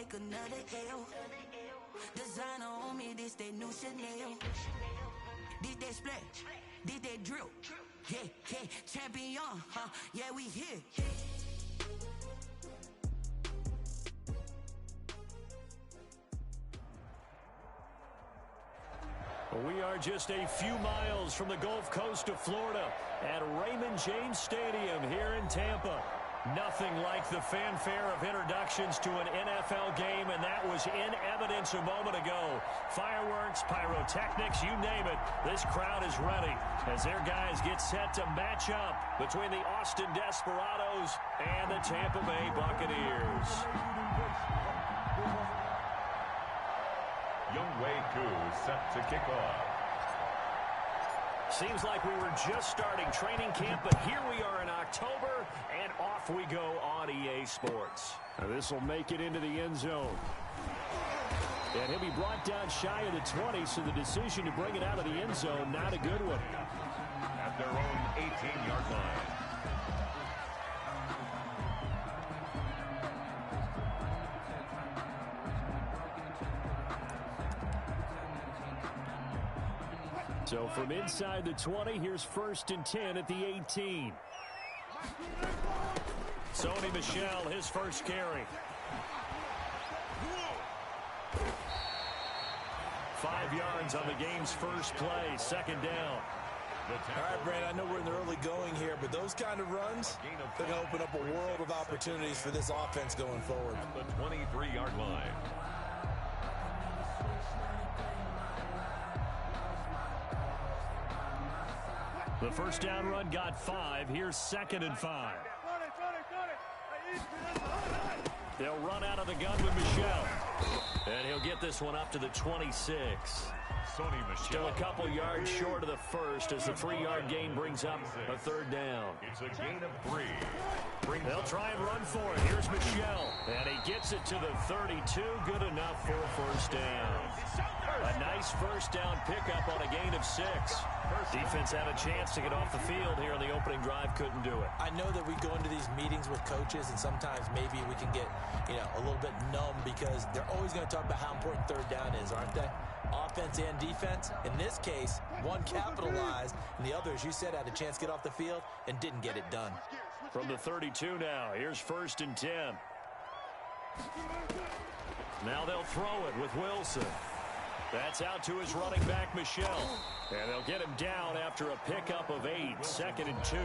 take another L. Designer on me, this that new Chanel. This that splash, this that drill. Yeah, yeah, champion, huh? Yeah, we here. We are just a few miles from the Gulf Coast of Florida at Raymond James Stadium here in Tampa. Nothing like the fanfare of introductions to an NFL game, and that was in evidence a moment ago. Fireworks, pyrotechnics, you name it. This crowd is ready as their guys get set to match up between the Austin Desperados and the Tampa Bay Buccaneers. Younghoe Koo set to kick off. Seems like we were just starting training camp, but here we are in October, and off we go on EA Sports. Now this will make it into the end zone. And he'll be brought down shy of the 20, so the decision to bring it out of the end zone, not a good one. At their own 18-yard line. So from inside the 20, here's 1st and 10 at the 18. Sony Michel, his first carry. 5 yards on the game's first play, 2nd down. All right, Brandon, I know we're in the early going here, but those kind of runs, they're going to open up a world of opportunities for this offense going forward. At the 23-yard line. The first down run got 5. Here's 2nd and 5. They'll run out of the gun with Michel. And he'll get this one up to the 26. Still a couple yards short of the first as the 3-yard gain brings up a 3rd down. It's a gain of 3. They'll try and run for it. Here's Michel. And he gets it to the 32. Good enough for a 1st down. A nice 1st down pickup on a gain of 6. Defense had a chance to get off the field here in the opening drive. Couldn't do it. I know that we go into these meetings with coaches, and sometimes maybe we can get, a little bit numb because they're always going to talk about how important 3rd down is, aren't they? Offense and defense. In this case, one capitalized, and the other, as you said, had a chance to get off the field and didn't get it done. From the 32 now, here's 1st and 10. Now they'll throw it with Wilson. That's out to his running back, Michel. And they'll get him down after a pickup of 8, 2nd and 2.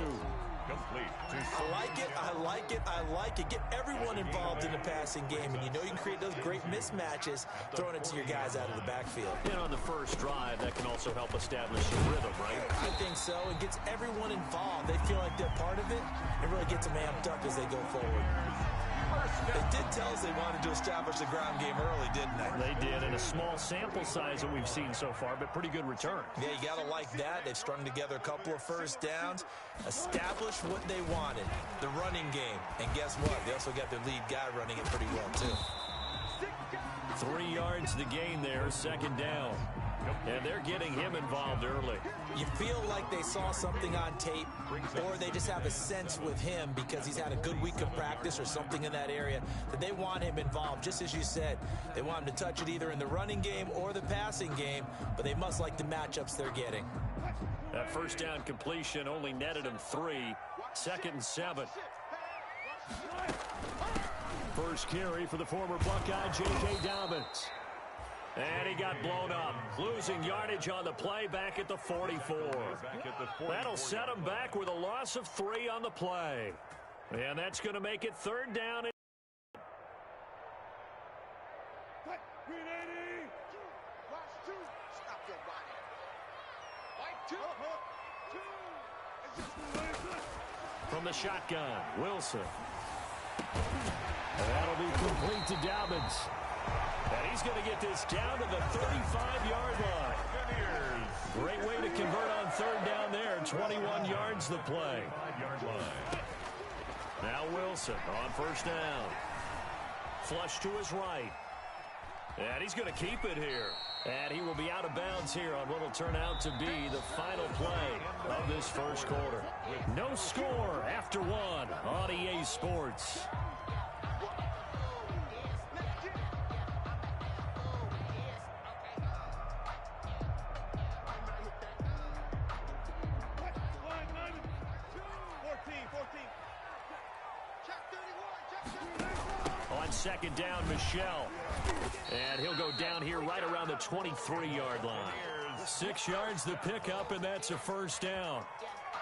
Complete. I like it, I like it, I like it. Get everyone involved in the passing game, and you know you can create those great mismatches throwing it to your guys out of the backfield. And on the first drive, that can also help establish some rhythm, right? I think so. It gets everyone involved. They feel like they're part of it. It really gets them amped up as they go forward. They did tell us they wanted to establish the ground game early, didn't they? They did, in a small sample size that we've seen so far, but pretty good return. Yeah, you got to like that. They've strung together a couple of 1st downs, established what they wanted, the running game. And guess what? They also got their lead guy running it pretty well, too. 3 yards to gain there, 2nd down. And they're getting him involved early. You feel like they saw something on tape, or they just have a sense with him because he's had a good week of practice or something in that area that they want him involved. Just as you said, they want him to touch it either in the running game or the passing game, but they must like the matchups they're getting. That 1st down completion only netted him 3, 2nd and 7. First carry for the former Buckeye, J.K. Dobbins. And he got blown up. Losing yardage on the play back at the 44. That'll set him back with a loss of 3 on the play. And that's going to make it 3rd down. From the shotgun, Wilson. That'll be complete to Dobbins. And he's going to get this down to the 35-yard line. Great way to convert on 3rd down there. 21 yards the play. Now Wilson on 1st down. Flush to his right. And he's going to keep it here. And he will be out of bounds here on what will turn out to be the final play of this 1st quarter. No score after 1 on EA Sports. On second down, Michelle. And he'll go down here right around the 23-yard line. 6 yards the pickup, and that's a first down.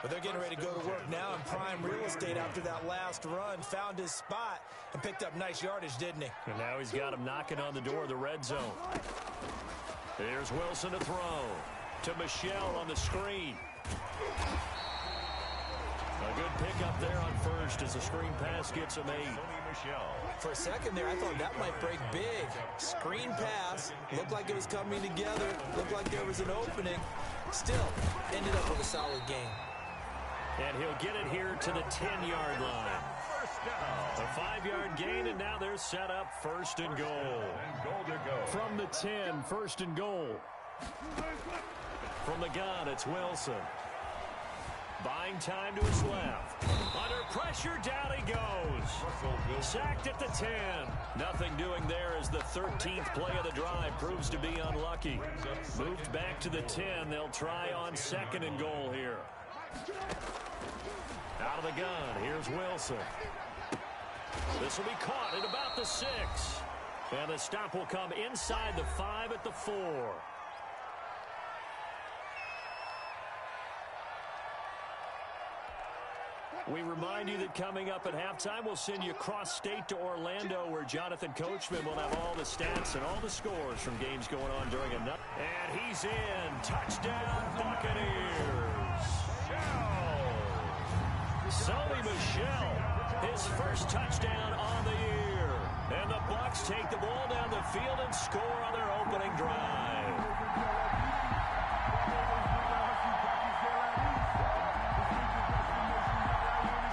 But they're getting ready to go to work now in prime real estate after that last run. Found his spot and picked up nice yardage, didn't he? And now he's got him knocking on the door of the red zone. Here's Wilson to throw. To Michelle on the screen. A good pickup there on first as the screen pass gets him 8. For a second there, I thought that might break big. Screen pass. Looked like it was coming together. Looked like there was an opening. Still, ended up with a solid game. And he'll get it here to the 10-yard line. A 5-yard gain, and now they're set up first and goal. From the 10, first and goal. From the gun, it's Wilson. Buying time to his left. Under pressure, down he goes. Sacked at the 10. Nothing doing there as the 13th play of the drive proves to be unlucky. Moved back to the 10. They'll try on second and goal here. Out of the gun, here's Wilson. This will be caught at about the 6. And the stop will come inside the 5 at the 4. We remind you that coming up at halftime, we'll send you cross-state to Orlando, where Jonathan Coachman will have all the stats and all the scores from games going on during a night. And he's in. Touchdown, Buccaneers. Sony Michel, his first touchdown on the year. And the Bucs take the ball down the field and score on their opening drive.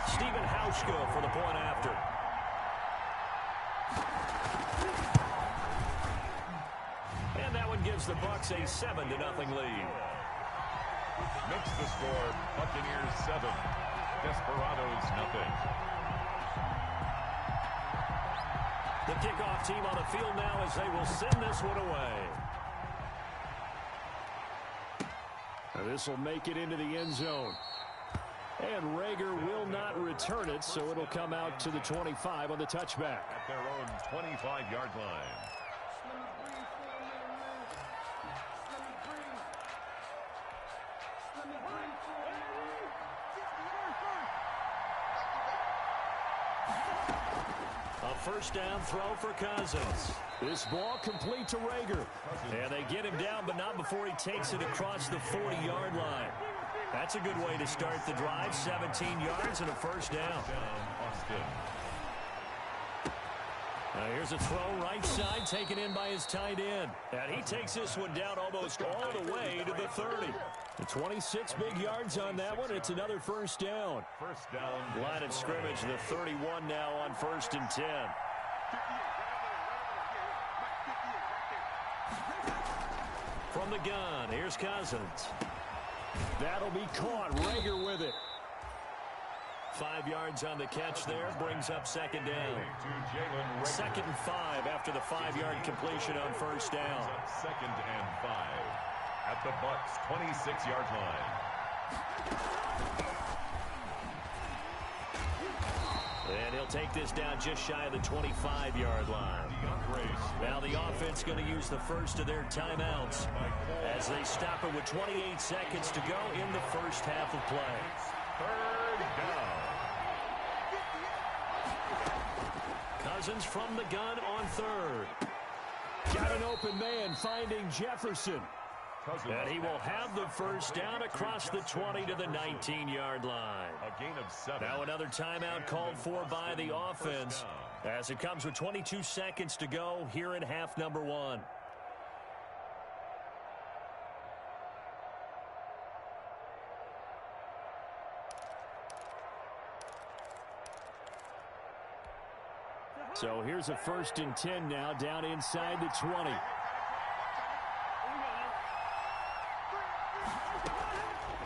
Stephen Hauschka for the point after. And that one gives the Bucs a 7-0 lead. Makes the score Buccaneers 7, Desperados nothing. The kickoff team on the field now as they will send this one away. This will make it into the end zone. And Rager will not return it, so it'll come out to the 25 on the touchback. At their own 25-yard line. A first down throw for Cousins. This ball complete to Rager. And they get him down, but not before he takes it across the 40-yard line. That's a good way to start the drive. 17 yards and a first down. Here's a throw right side taken in by his tight end. And he takes this one down almost all the way to the 30. The 26 big yards on that one. It's another first down. First down. Line of scrimmage, the 31 now on 1st and 10. From the gun, here's Cousins. That'll be caught. Rager with it. 5 yards on the catch there. Brings up second down. 2nd and 5 after the 5-yard completion on first down. 2nd and 5 at the Bucs' 26-yard line. And he'll take this down just shy of the 25-yard line. Now the offense going to use the first of their timeouts as they stop it with 28 seconds to go in the first half of play. Third down. Cousins from the gun on third. Got an open man finding Jefferson. And he will have the first down across the 20 to the 19-yard line. A gain of 7. Now another timeout called for by the offense as it comes with 22 seconds to go here in half number 1. So here's a 1st and 10 now down inside the 20.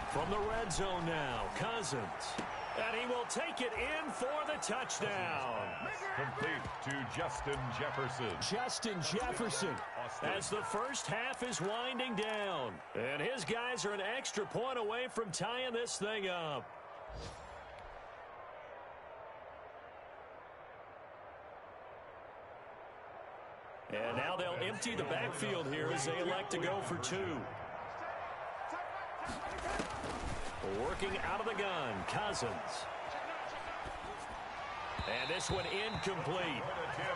From the red zone now, Cousins. And he will take it in for the touchdown. Complete to Justin Jefferson. Justin Jefferson as the first half is winding down. And his guys are an extra point away from tying this thing up. And now they'll empty the backfield here as they elect to go for 2. Working out of the gun, Cousins. And this one incomplete.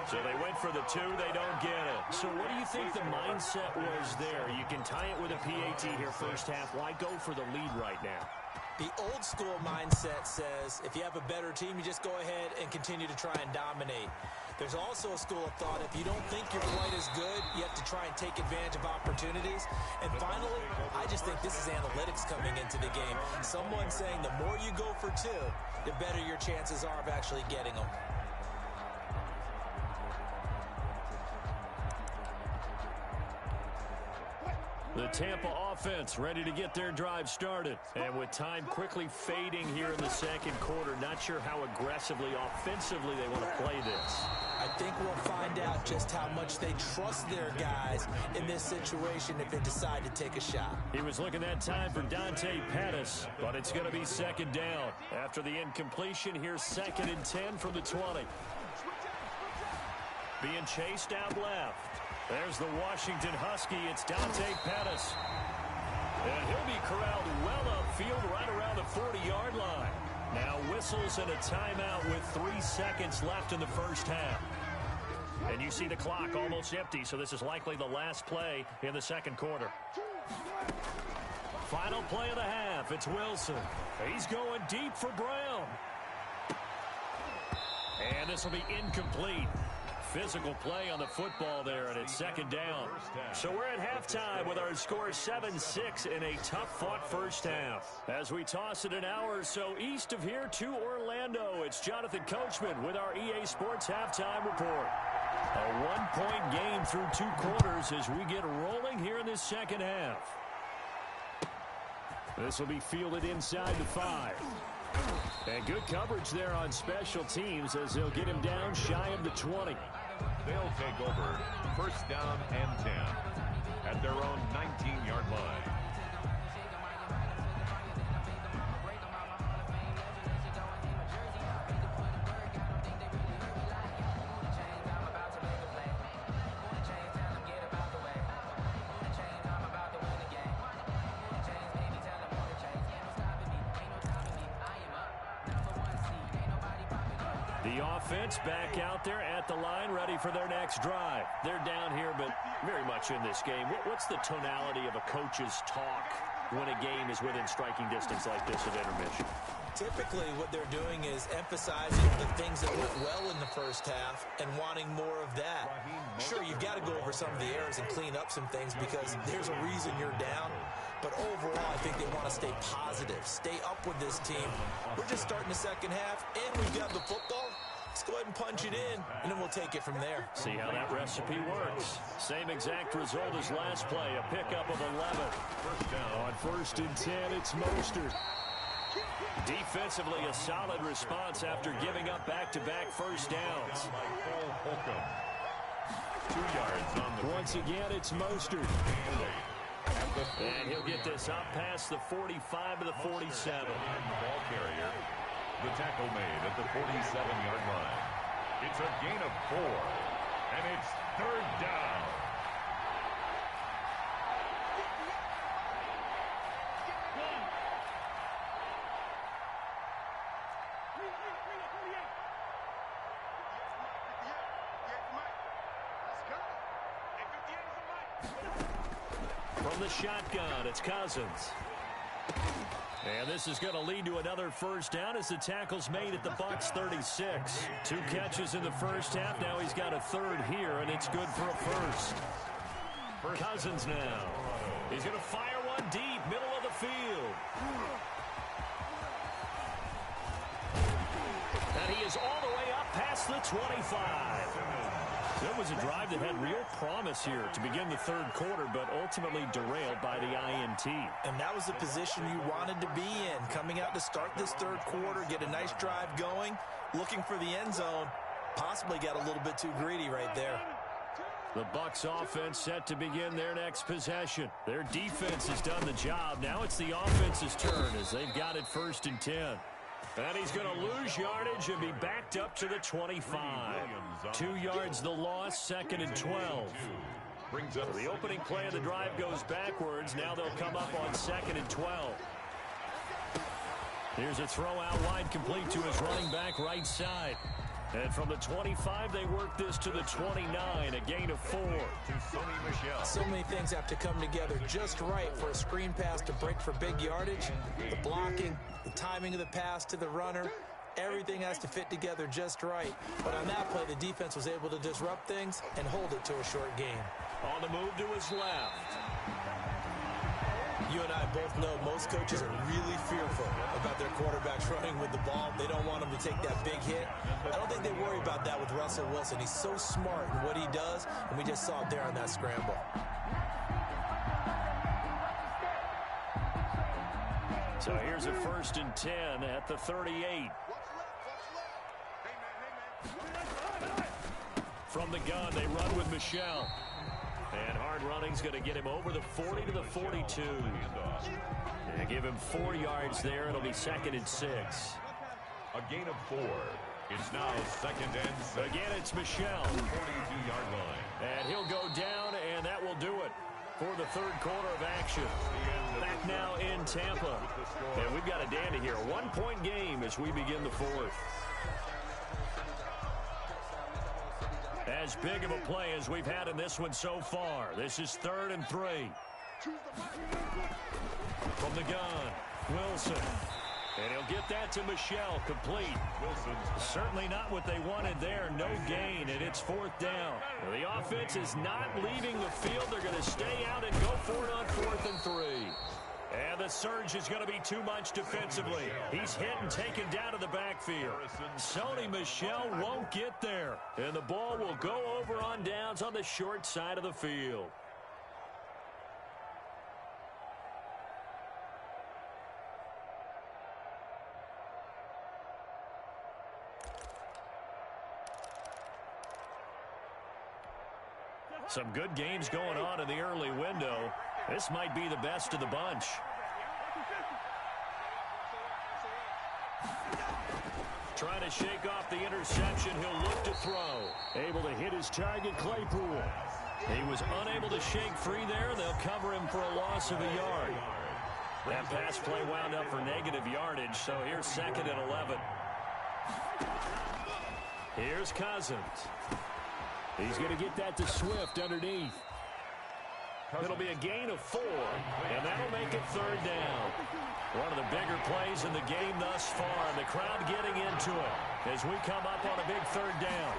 So they went for the 2. They don't get it. So what do you think the mindset was there? You can tie it with a PAT here first half. Why go for the lead right now? The old school mindset says if you have a better team, you just go ahead and continue to try and dominate. There's also a school of thought, if you don't think you're quite as good, you have to try and take advantage of opportunities. And finally, I just think this is analytics coming into the game. Someone saying the more you go for 2, the better your chances are of actually getting them. The Tampa offense ready to get their drive started. And with time quickly fading here in the second quarter, not sure how aggressively, offensively they want to play this. I think we'll find out just how much they trust their guys in this situation if they decide to take a shot. He was looking that time for Dante Pettis, but it's going to be second down. After the incompletion, here's 2nd and 10 from the 20. Being chased out left. There's the Washington Husky. It's Dante Pettis. And he'll be corralled well upfield right around the 40-yard line. Now whistles and a timeout with 3 seconds left in the first half. And you see the clock almost empty, so this is likely the last play in the second quarter. Final play of the half. It's Wilson. He's going deep for Brown. And this will be incomplete. Physical play on the football there, and it's second down. So we're at halftime with our score 7-6 in a tough-fought first half. As we toss it an hour or so east of here to Orlando, it's Jonathan Coachman with our EA Sports Halftime Report. A one-point game through 2 quarters as we get rolling here in this second half. This will be fielded inside the 5. And good coverage there on special teams as they'll get him down shy of the 20. They'll take over first down and 10 at their own 19-yard line. The offense back out there at the line, ready for their next drive. They're down here, but very much in this game. What's the tonality of a coach's talk when a game is within striking distance like this at intermission? Typically, what they're doing is emphasizing the things that went well in the first half and wanting more of that. Sure, you've got to go over some of the errors and clean up some things because there's a reason you're down. But overall, I think they want to stay positive, stay up with this team. We're just starting the second half, and we've got the football. Let's go ahead and punch it in, and then we'll take it from there. See how that recipe works. Same exact result as last play, a pickup of 11. First down. On 1st and 10, it's Mostert. Defensively, a solid response after giving up back-to-back first downs. 2 yards on the Once again, it's Mostert. And he'll get this up past the 45 to the 47. Ball carrier. The tackle made at the 47-yard line. It's a gain of 4, and it's 3rd down. From the shotgun, it's Cousins. And this is going to lead to another first down as the tackle's made at the Bucs 36. 2 catches in the first half. Now he's got a 3rd here, and it's good for a first. Cousins now. He's going to fire one deep, middle of the field. And he is all the way up past the 25. That was a drive that had real promise here to begin the 3rd quarter, but ultimately derailed by the INT. And that was the position you wanted to be in, coming out to start this 3rd quarter, get a nice drive going, looking for the end zone, possibly got a little bit too greedy right there. The Bucs offense set to begin their next possession. Their defense has done the job. Now it's the offense's turn as they've got it 1st and 10. And he's going to lose yardage and be backed up to the 25. 2 yards the loss, 2nd and 12. So the opening play of the drive goes backwards. Now they'll come up on 2nd and 12. Here's a throw out wide, complete to his running back right side. And from the 25, they work this to the 29, a gain of 4. So many things have to come together just right for a screen pass to break for big yardage. The blocking, the timing of the pass to the runner, everything has to fit together just right. But on that play, the defense was able to disrupt things and hold it to a short gain. On the move to his left. You and I both know most coaches are really fearful about their quarterbacks running with the ball. They don't want them to take that big hit. I don't think they worry about that with Russell Wilson. He's so smart in what he does, and we just saw it there on that scramble. So here's a 1st and 10 at the 38. From the gun, they run with Michel. And hard running's going to get him over the 40 to the 42. And give him 4 yards there. It'll be 2nd and 6. A gain of 4. It's now 2nd and 6. Again, it's Michel. 42-yard line. And he'll go down, and that will do it for the 3rd quarter of action. Back now in Tampa. And we've got a dandy here. 1-point game as we begin the 4th. As big of a play as we've had in this one so far. This is 3rd and 3. From the gun, Wilson. And he'll get that to Michel, complete. Certainly not what they wanted there. No gain, and it's 4th down. Well, the offense is not leaving the field. They're going to stay out and go for it on 4th and 3. And the surge is going to be too much defensively. He's hit and taken down to the backfield. Sony Michel won't get there. And the ball will go over on downs on the short side of the field. Some good games going on in the early window. This might be the best of the bunch. Trying to shake off the interception. He'll look to throw. Able to hit his target, Claypool. He was unable to shake free there. They'll cover him for a loss of a yard. That pass play wound up for negative yardage, so here's 2nd and 11. Here's Cousins. He's going to get that to Swift underneath. It'll be a gain of 4, and that'll make it 3rd down. One of the bigger plays in the game thus far, and the crowd getting into it as we come up on a big 3rd down.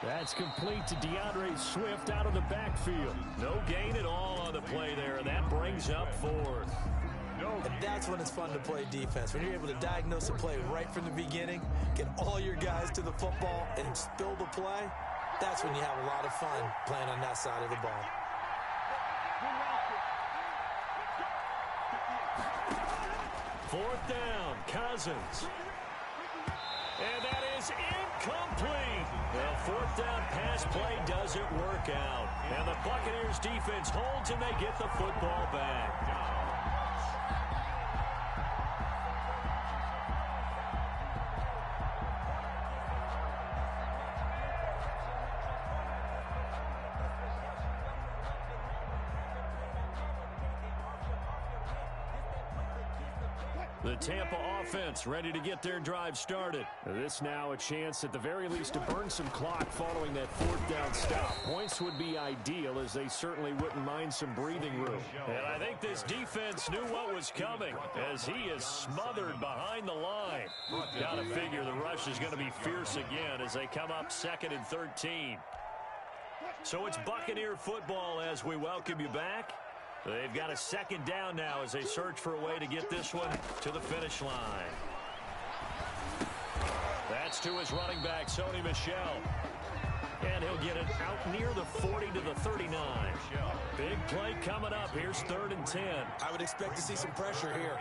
That's complete to DeAndre Swift out of the backfield. No gain at all on the play there, and that brings up 4th. And that's when it's fun to play defense. When you're able to diagnose a play right from the beginning, get all your guys to the football, and spill the play, that's when you have a lot of fun playing on that side of the ball. Fourth down, Cousins. And that is incomplete. Well, 4th down pass play doesn't work out. And the Buccaneers defense holds and they get the football back. The Tampa offense ready to get their drive started. This now a chance at the very least to burn some clock following that 4th down stop. Points would be ideal as they certainly wouldn't mind some breathing room. And I think this defense knew what was coming as he is smothered behind the line. Got to figure the rush is going to be fierce again as they come up 2nd and 13. So it's Buccaneer football as we welcome you back. They've got a 2nd down now as they search for a way to get this one to the finish line. That's to his running back, Sony Michel. And he'll get it out near the 40 to the 39. Big play coming up. Here's 3rd and 10. I would expect to see some pressure here.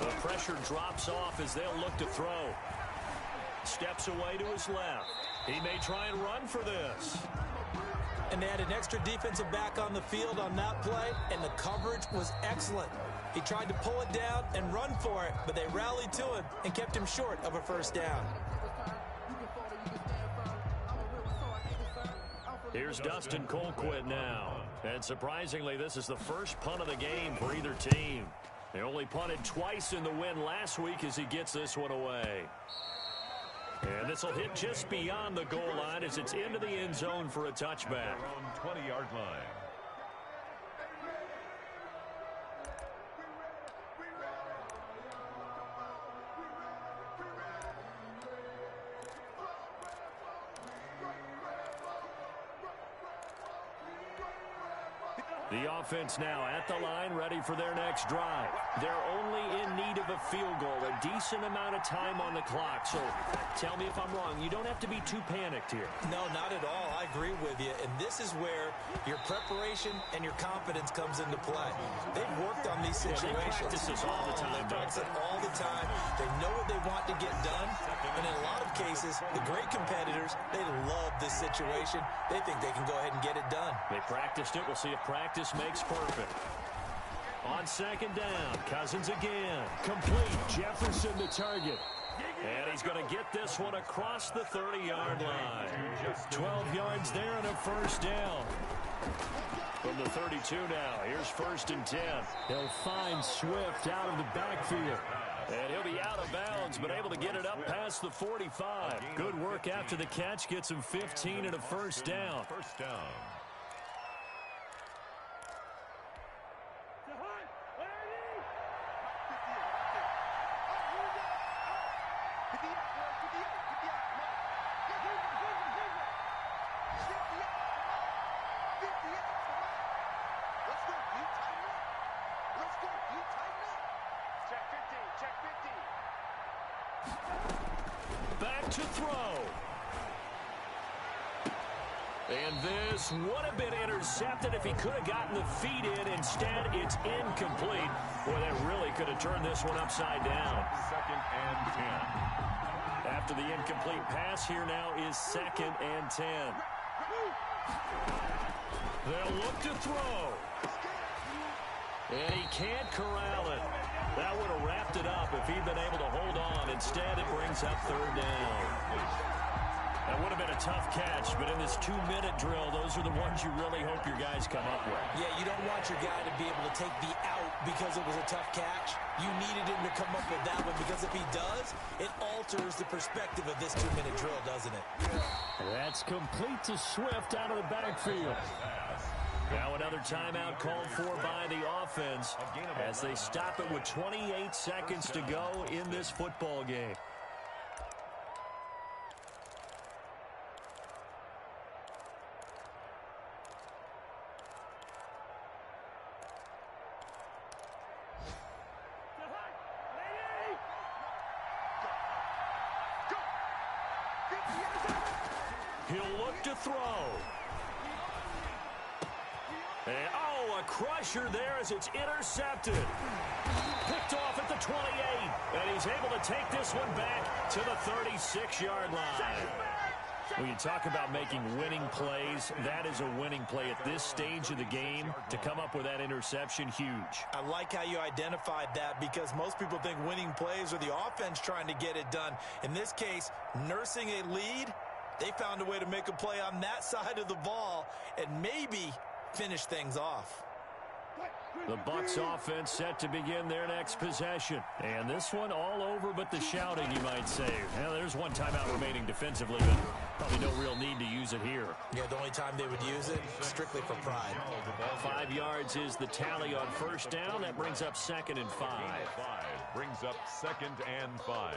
The pressure drops off as they'll look to throw. Steps away to his left. He may try and run for this. And they had an extra defensive back on the field on that play, and the coverage was excellent. He tried to pull it down and run for it, but they rallied to him and kept him short of a first down. Here's Dustin Colquitt now. And surprisingly, this is the first punt of the game for either team. They only punted twice in the win last week as he gets this one away. And this will hit just beyond the goal line as it's into the end zone for a touchback. On 20-yard line. The offense now at the line, ready for their next drive. They're only in need of a field goal, a decent amount of time on the clock. So tell me if I'm wrong. You don't have to be too panicked here. No, not at all. I agree with you. And this is where your preparation and your confidence comes into play. They've worked on these situations. They practice this all the time. They practice it all the time. They know what they want to get done. And in a lot of cases, the great competitors, they love this situation. They think they can go ahead and get it done. They practiced it. We'll see if practice makes perfect. On second down, Cousins again. Complete. Jefferson the target. And he's going to get this one across the 30-yard line. 12 yards there and a first down. From the 32 now, here's 1st and 10. They'll find Swift out of the backfield. And he'll be out of bounds, but able to get it up past the 45. Good work after the catch. Gets him 15 and a first down. First down. Back to throw. And this would have been intercepted if he could have gotten the feet in. Instead, it's incomplete. Boy, that really could have turned this one upside down. 2nd and 10. After the incomplete pass, here now is 2nd and 10. They'll look to throw. And he can't corral it. That would have wrapped it up if he'd been able to hold on. Instead, it brings up 3rd down. That would have been a tough catch, but in this 2-minute drill, those are the ones you really hope your guys come up with. Yeah, you don't want your guy to be able to take the out because it was a tough catch. You needed him to come up with that one because if he does, it alters the perspective of this 2-minute drill, doesn't it? That's complete to Swift out of the backfield. Now another timeout called for by the offense as they stop it with 28 seconds to go in this football game. He'll look to throw. And, a crusher there as it's intercepted. Picked off at the 28. And he's able to take this one back to the 36-yard line. When you talk about making winning plays, that is a winning play at this stage of the game. To come up with that interception, huge. I like how you identified that because most people think winning plays are the offense trying to get it done. In this case, nursing a lead, they found a way to make a play on that side of the ball and maybe finish things off. The Bucs offense set to begin their next possession. And this one all over but the shouting, you might say. Well, there's one timeout remaining defensively, but probably no real need to use it here. Yeah, the only time they would use it, strictly for pride. 5 yards is the tally on first down. That brings up 2nd and 5. Brings up 2nd and 5.